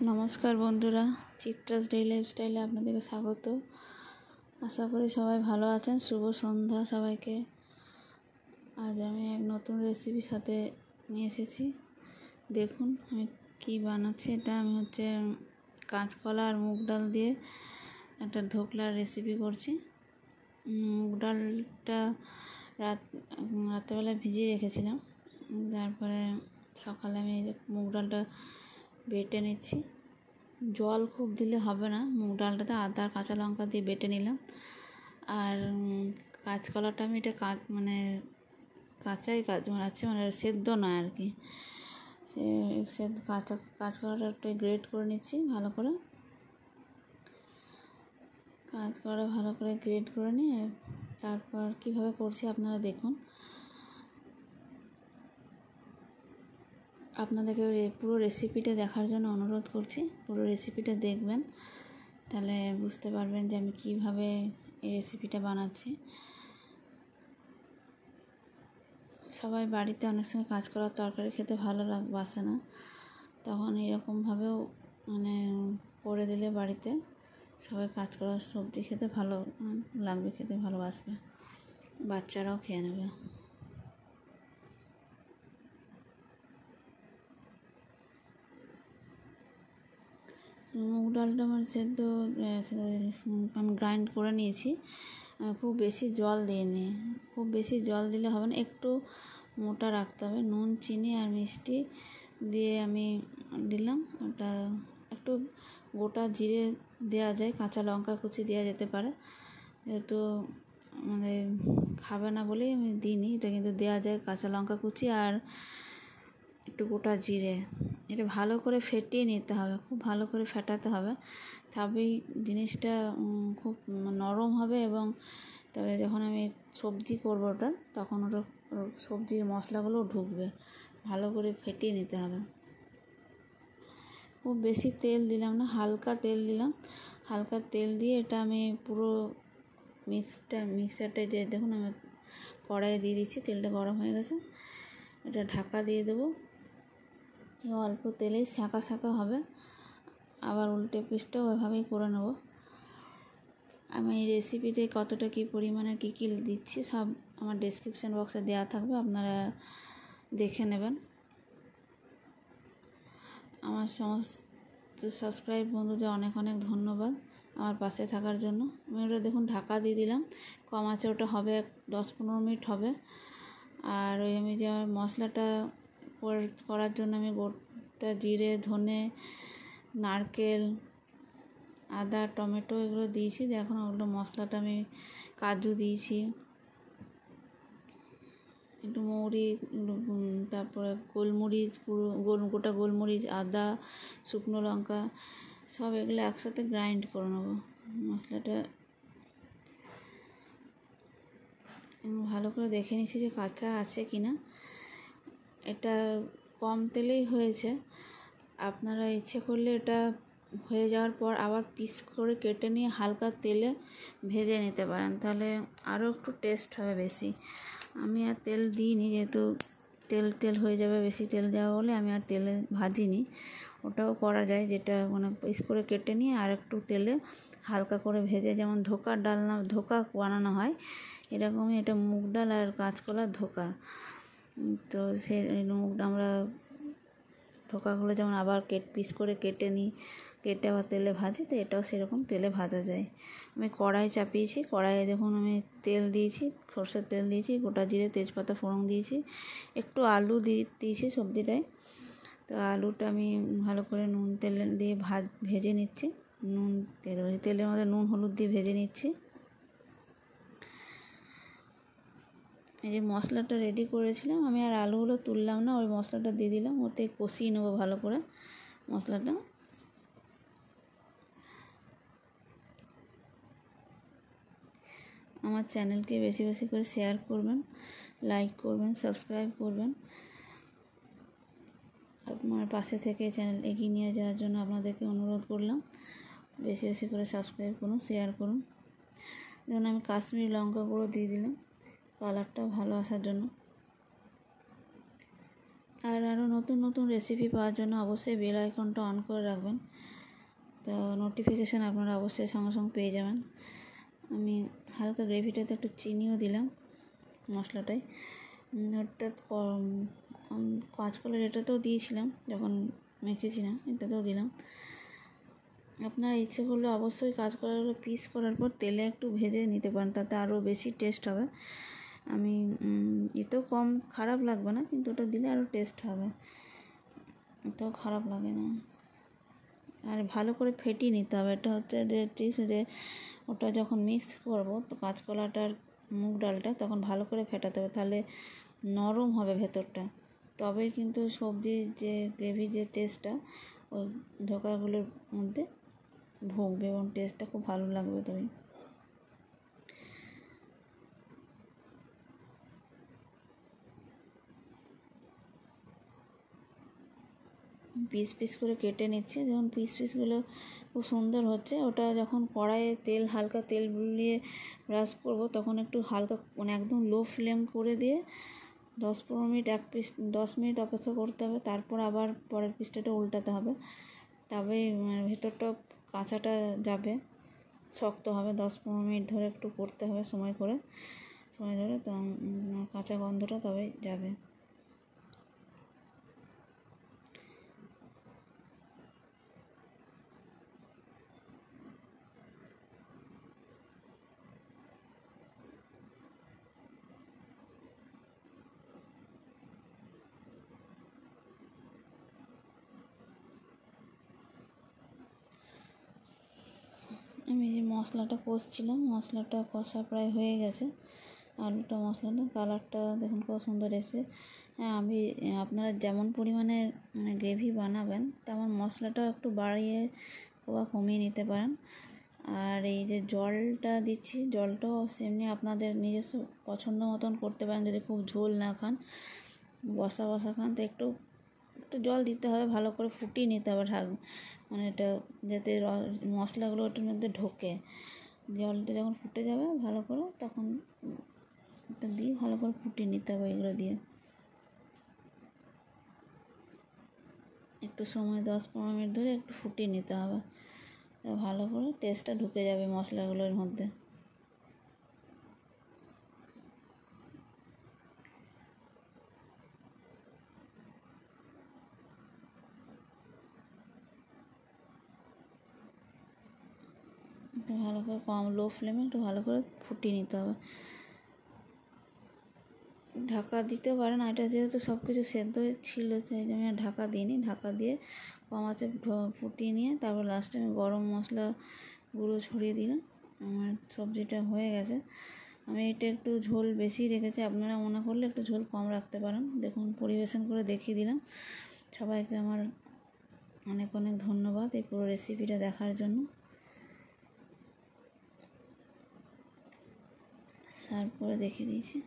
নমস্কার বন্ধুরা, চিত্রাস ডেইলি লাইফস্টাইলে আপনাদেরকে স্বাগত। আশা করি সবাই ভালো আছেন। শুভ সন্ধ্যা সবাইকে। আজ আমি এক নতুন রেসিপির সাথে নিয়ে এসেছি। দেখুন আমি কি বানাচ্ছি। এটা আমি কাঁচকলা আর মুগ ডাল দিয়ে একটা ধোকলার রেসিপি করছি। মুগ ডালটা রাত্রেবেলা ভিজিয়ে রেখেছিলাম। তারপরে সকালে আমি মুগ ডালটা বেটে নিচ্ছি। জল খুব দিলে হবে না। মুগ ডালটাতে আদা আর কাঁচা লঙ্কা দিয়ে বেটে নিলাম। আর কাঁচকলাটা আমি এটা কাঁচাই আছে, সেদ্ধ নয় আর কি। কাঁচকলাটা একটু গ্রেট করে নিচ্ছি ভালো করে। কাঁচকলা ভালো করে গ্রেট করে নিয়ে তারপর কীভাবে করছি আপনারা দেখুন। আপনাদেরকে পুরো রেসিপিটা দেখার জন্য অনুরোধ করছি। পুরো রেসিপিটা দেখবেন, তাহলে বুঝতে পারবেন যে আমি কিভাবে এই রেসিপিটা বানাচ্ছি। সবাই বাড়িতে অনেক সময় কাঁচকলার তরকারি খেতে ভালো বাসে না, তখন এরকমভাবেও করে দিলে বাড়িতে সবাই কাঁচকলার সবজি খেতে ভালো লাগবে, খেতে ভালোবাসবে, বাচ্চারাও খেয়ে নেবে। মুগ ডালটা সেদ্ধ আমি গ্রাইন্ড করে নিয়েছি। খুব বেশি জল দিইনি। খুব বেশি জল দিলে হবে না, একটু মোটা রাখতে হবে। নুন, চিনি আর মিষ্টি দিয়ে আমি দিলাম। ওটা একটু গোটা জিরে দেওয়া যায়, কাঁচা লঙ্কা কুচি দেওয়া যেতে পারে। যেহেতু খাবে না বলেই আমি দিইনি, এটা কিন্তু দেওয়া যায় কাঁচা লঙ্কা কুচি আর একটু গোটা জিরে। এটা ভালো করে ফেটিয়ে নিতে হবে, খুব ভালো করে ফেটাতে হবে, তবেই জিনিসটা খুব নরম হবে। এবং তবে যখন আমি সবজি করবো ওটা, তখন ওটা সবজির মশলাগুলো ঢুকবে। ভালো করে ফেটিয়ে নিতে হবে। খুব বেশি তেল দিলাম না, হালকা তেল দিলাম। হালকা তেল দিয়ে এটা আমি পুরো মিক্সচারটা দেখুন আমি কড়াইয়ে দিয়ে দিচ্ছি। তেলটা গরম হয়ে গেছে, এটা ঢাকা দিয়ে দেবো। অল্প তেলেই শাঁকা শাঁকা হবে। আবার উল্টে পিসটাও ওইভাবেই করে নেব। আমি এই রেসিপিতে কতটা কী পরিমাণে কী দিচ্ছি সব আমার ডেসক্রিপশান বক্সে দেওয়া থাকবে, আপনারা দেখে নেবেন। আমার সমস্ত সাবস্ক্রাইব বন্ধুদের অনেক অনেক ধন্যবাদ আমার পাশে থাকার জন্য। আমি ওটা দেখুন ঢাকা দিয়ে দিলাম, কম আছে ওটা হবে 10-15 মিনিট হবে। আর আমি যে মশলাটা করার জন্য আমি গোটা জিরে, ধনে, নারকেল, আদা, টমেটো এগুলো দিয়েছি। দেখুন ওগুলো মশলাটা আমি কাজু দিয়েছি, একটু মৌরি, তারপরে গোলমরিচ, গোটা গোলমরিচ, আদা, শুকনো লঙ্কা সব এগুলো একসাথে গ্রাইন্ড করে নেবো। মশলাটা ভালো করে দেখে নিচ্ছি যে কাঁচা আছে কি না। এটা কম তেলেই হয়েছে। আপনারা ইচ্ছে করলে এটা হয়ে যাওয়ার পর আবার পিস করে কেটে নিয়ে হালকা তেলে ভেজে নিতে পারেন, তাহলে আরও একটু টেস্ট হবে বেশি। আমি আর তেল দিইনি, যেহেতু তেল হয়ে যাবে, বেশি তেল দেওয়া বলে আমি আর তেলে ভাজিনি। ওটাও করা যায়, যেটা পিস করে কেটে নিয়ে আর একটু তেলে হালকা করে ভেজে, যেমন ধোকা বানানো হয় এরকমই এটা মুগ ডাল আর কাঁচকলার ধোকা। তো আমরা ধোকাগুলো যেমন আবার পিস করে কেটে নিই, কেটে আবার তেলে ভাজি, তো এটাও সেরকম তেলে ভাজা যায়। আমি কড়াই চাপিয়েছি, কড়াইয়ে দেখুন আমি তেল দিয়েছি, সরষের তেল দিয়েছি, গোটা জিরে, তেজপাতা ফোড়ন দিয়েছি, একটু আলু দিয়েছি সবজিটায়। তো আলুটা আমি ভালো করে নুন তেল দিয়ে ভেজে নিচ্ছি। তেলের মধ্যে নুন হলুদ দিয়ে ভেজে নিচ্ছি। এই যে মশলাটা রেডি করেছিলাম, আমি আর আলুগুলো তুললাম না, ওই মশলাটা দিয়ে দিলাম, ওতে কষিয়ে নেবো ভালো করে মশলাটা। আমার চ্যানেলকে বেশি বেশি করে শেয়ার করবেন, লাইক করবেন, সাবস্ক্রাইব করবেন। আপনার পাশে থেকে চ্যানেল এগিয়ে নিয়ে যাওয়ার জন্য আপনাদেরকে অনুরোধ করলাম। বেশি বেশি করে সাবস্ক্রাইব করুন, শেয়ার করুন। যেমন আমি কাশ্মীরি লঙ্কা গুঁড়ো দিয়ে দিলাম কালারটা ভালো আসার জন্য। আর আরও নতুন নতুন রেসিপি পাওয়ার জন্য অবশ্যই বেল আইকনটা অন করে রাখবেন, তো নোটিফিকেশান আপনারা অবশ্যই সঙ্গে সঙ্গে পেয়ে যাবেন। আমি হালকা গ্রেভিটাতে একটু চিনিও দিলাম মশলাটায়। ওটা কাঁচকলার এটাতেও দিয়েছিলাম যখন মেখেছিলাম, এটাতেও দিলাম। আপনারা ইচ্ছে করলে অবশ্যই কাঁচকলাগুলো পিস করার পর তেলে একটু ভেজে নিতে পারেন, তাতে আরও বেশি টেস্ট হবে। আমি এতেও কম খারাপ লাগবে না, কিন্তু ওটা দিলে আরও টেস্ট হবে, এটাও খারাপ লাগে না। আর ভালো করে ফেটিয়ে নিতে হবে, এটা হচ্ছে যে টিপস, যে ওটা যখন মিক্স করব তো কাঁচকলাটার মুগ ডালটা তখন ভালো করে ফেটাতে হবে, তাহলে নরম হবে ভেতরটা, তবেই কিন্তু সবজির যে গ্রেভির যে টেস্টটা ওই ধোকাগুলোর মধ্যে ঢুকবে এবং টেস্টটা খুব ভালো লাগবে। তবে পিস পিস করে কেটে নিচ্ছি, যখন পিসগুলো খুব সুন্দর হচ্ছে, ওটা যখন কড়াইয়ে তেল হালকা তেল বুলিয়ে ব্রাশ করব তখন একটু হালকা মানে একদম লো ফ্লেম করে দিয়ে 10-15 মিনিট 10 মিনিট অপেক্ষা করতে হবে, তারপর আবার পরের পিসটা উল্টাতে হবে, তবে ভেতরটা কাঁচাটা যাবে, শক্ত হবে। 10-15 মিনিট ধরে একটু করতে হবে, সময় ধরে তো কাঁচা গন্ধটা তবে যাবে। আমি যে মশলাটা কষছিলাম, মশলাটা কষা প্রায় হয়ে গেছে, আলুটা মশলাটা কালারটা দেখুন কত সুন্দর এসেছে। হ্যাঁ, আপনারা যেমন পরিমাণে মানে গ্রেভি বানাবেন তেমন মশলাটাও একটু বাড়িয়ে বা কমিয়ে নিতে পারেন। আর এই যে জলটা দিচ্ছি, জলটাও সেমনি আপনাদের নিজস্ব পছন্দ মতন করতে পারেন। যদি খুব ঝোল না খান, বসা খান, তো একটু জল দিতে হবে, ভালো করে ফুটিয়ে নিতে হবে মানে এটা যাতে মশলাগুলো ওটার মধ্যে ঢোকে। জলটা যখন ফুটে যাবে ভালো করে, তখন এটা দিয়ে ভালো করে ফুটিয়ে নিতে হবে। এগুলো দিয়ে একটু সময় 10-15 মিনিট ধরে একটু ফুটিয়ে নিতে হবে, ভালো করে টেস্টটা ঢুকে যাবে মশলাগুলোর মধ্যে। একটু ভালো করে লো ফ্লেমে একটু ভালো করে ফুটিয়ে নিতে হবে। ঢাকা দিতে পারেন, এটা যেহেতু সব কিছু সেদ্ধ ছিল তাই আমি ঢাকা দিইনি। ঢাকা দিয়ে কম আঁচে ফুটিয়ে নিয়ে তারপর লাস্টে আমি গরম মশলা গুঁড়ো ছড়িয়ে দিলাম। আমার সবজিটা হয়ে গেছে। আমি এটা একটু ঝোল বেশি রেখেছি, আপনারা মনে করলে একটু ঝোল কম রাখতে পারেন। দেখুন পরিবেশন করে দেখিয়ে দিলাম। সবাইকে আমার অনেক অনেক ধন্যবাদ এই পুরো রেসিপিটা দেখার জন্য। সার্ভ করে দেখিয়ে দিয়েছি।